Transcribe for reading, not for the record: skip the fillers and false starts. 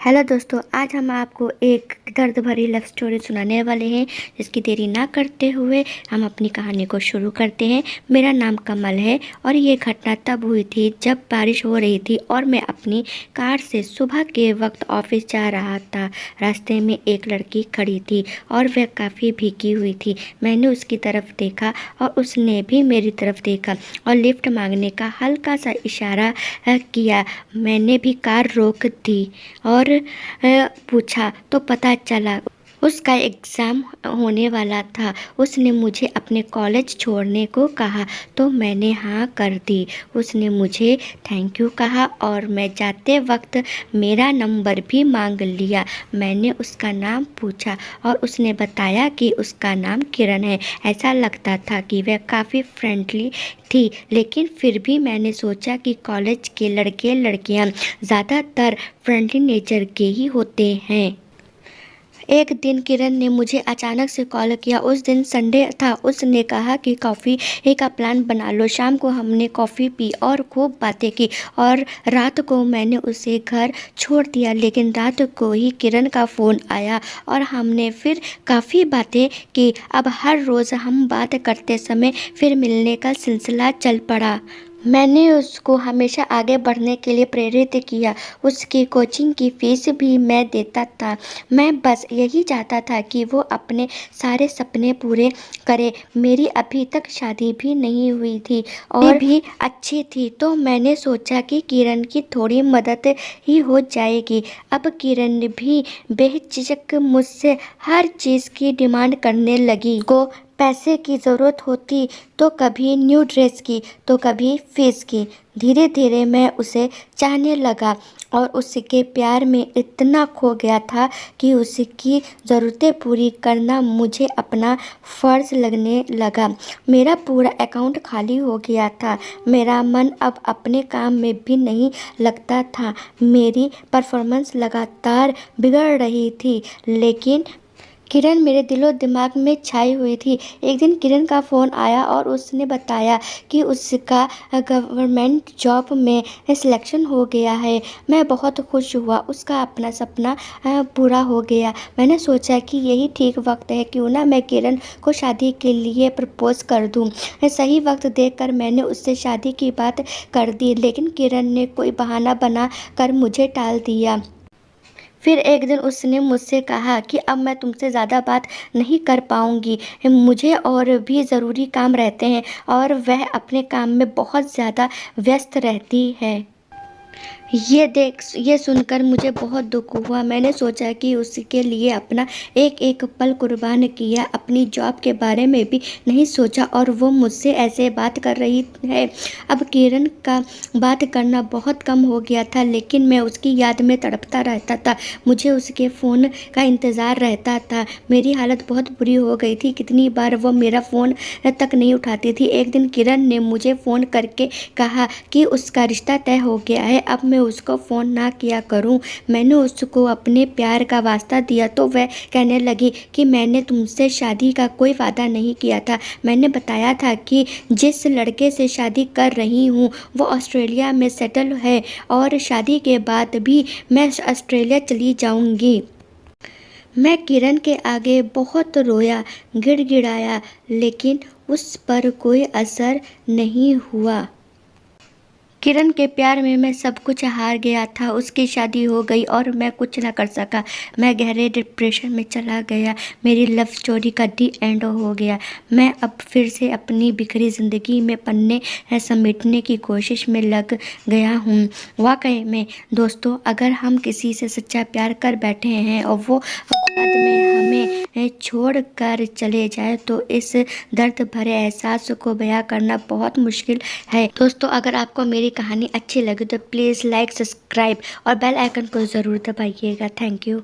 Hello दोस्तों, आज हम आपको एक दर्द भरी लव स्टोरी सुनाने वाले हैं। जिसकी देरी ना करते हुए हम अपनी कहानी को शुरू करते हैं। मेरा नाम कमल है और ये घटना तब हुई थी जब बारिश हो रही थी और मैं अपनी कार से सुबह के वक्त ऑफिस जा रहा था। रास्ते में एक लड़की खड़ी थी और वह काफ़ी भीगी हुई थी। मैंने उसकी तरफ देखा और उसने भी मेरी तरफ देखा और लिफ्ट मांगने का हल्का सा इशारा किया। मैंने भी कार रोक दी और पूछा तो पता चला उसका एग्ज़ाम होने वाला था। उसने मुझे अपने कॉलेज छोड़ने को कहा तो मैंने हाँ कर दी। उसने मुझे थैंक यू कहा और मैं जाते वक्त मेरा नंबर भी मांग लिया। मैंने उसका नाम पूछा और उसने बताया कि उसका नाम किरण है। ऐसा लगता था कि वह काफ़ी फ्रेंडली थी, लेकिन फिर भी मैंने सोचा कि कॉलेज के लड़के लड़कियां ज़्यादातर फ्रेंडली नेचर के ही होते हैं। एक दिन किरण ने मुझे अचानक से कॉल किया। उस दिन संडे था। उसने कहा कि कॉफ़ी का प्लान बना लो। शाम को हमने कॉफ़ी पी और खूब बातें की और रात को मैंने उसे घर छोड़ दिया। लेकिन रात को ही किरण का फ़ोन आया और हमने फिर काफ़ी बातें की। अब हर रोज़ हम बात करते समय फिर मिलने का सिलसिला चल पड़ा। मैंने उसको हमेशा आगे बढ़ने के लिए प्रेरित किया। उसकी कोचिंग की फ़ीस भी मैं देता था। मैं बस यही चाहता था कि वो अपने सारे सपने पूरे करे। मेरी अभी तक शादी भी नहीं हुई थी और भी अच्छी थी, तो मैंने सोचा कि किरण की थोड़ी मदद ही हो जाएगी। अब किरण भी बेझिझक मुझसे हर चीज़ की डिमांड करने लगी। को पैसे की ज़रूरत होती तो कभी न्यू ड्रेस की तो कभी फीस की। धीरे धीरे मैं उसे चाहने लगा और उसके प्यार में इतना खो गया था कि उसकी ज़रूरतें पूरी करना मुझे अपना फ़र्ज़ लगने लगा। मेरा पूरा अकाउंट खाली हो गया था। मेरा मन अब अपने काम में भी नहीं लगता था। मेरी परफॉर्मेंस लगातार बिगड़ रही थी, लेकिन किरण मेरे दिलो दिमाग में छाई हुई थी। एक दिन किरण का फ़ोन आया और उसने बताया कि उसका गवर्नमेंट जॉब में सिलेक्शन हो गया है। मैं बहुत खुश हुआ। उसका अपना सपना पूरा हो गया। मैंने सोचा कि यही ठीक वक्त है, क्यों ना मैं किरण को शादी के लिए प्रपोज़ कर दूं। सही वक्त देखकर मैंने उससे शादी की बात कर दी, लेकिन किरण ने कोई बहाना बना कर मुझे टाल दिया। फिर एक दिन उसने मुझसे कहा कि अब मैं तुमसे ज़्यादा बात नहीं कर पाऊँगी। मुझे और भी ज़रूरी काम रहते हैं और वह अपने काम में बहुत ज़्यादा व्यस्त रहती है। ये सुनकर मुझे बहुत दुख हुआ। मैंने सोचा कि उसके लिए अपना एक एक पल कुर्बान किया। अपनी जॉब के बारे में भी नहीं सोचा और वो मुझसे ऐसे बात कर रही है। अब किरण का बात करना बहुत कम हो गया था, लेकिन मैं उसकी याद में तड़पता रहता था। मुझे उसके फ़ोन का इंतज़ार रहता था। मेरी हालत बहुत बुरी हो गई थी। कितनी बार वो मेरा फ़ोन तक नहीं उठाती थी। एक दिन किरण ने मुझे फ़ोन करके कहा कि उसका रिश्ता तय हो गया है। अब मैं उसको फ़ोन ना किया करूं। मैंने उसको अपने प्यार का वास्ता दिया तो वह कहने लगी कि मैंने तुमसे शादी का कोई वादा नहीं किया था। मैंने बताया था कि जिस लड़के से शादी कर रही हूँ वो ऑस्ट्रेलिया में सेटल है और शादी के बाद भी मैं ऑस्ट्रेलिया चली जाऊँगी। मैं किरण के आगे बहुत रोया, गिड़गिड़ाया, लेकिन उस पर कोई असर नहीं हुआ। किरण के प्यार में मैं सब कुछ हार गया था। उसकी शादी हो गई और मैं कुछ न कर सका। मैं गहरे डिप्रेशन में चला गया। मेरी लव स्टोरी का दी एंड हो गया। मैं अब फिर से अपनी बिखरी ज़िंदगी में पन्ने समेटने की कोशिश में लग गया हूँ। वाकई में दोस्तों, अगर हम किसी से सच्चा प्यार कर बैठे हैं और वो बाद में हमें छोड़ कर चले जाए तो इस दर्द भरे एहसास को बयां करना बहुत मुश्किल है। दोस्तों, अगर आपको मेरी कहानी अच्छी लगी तो प्लीज़ लाइक, सब्सक्राइब और बेल आइकन को ज़रूर दबाइएगा। Thank you.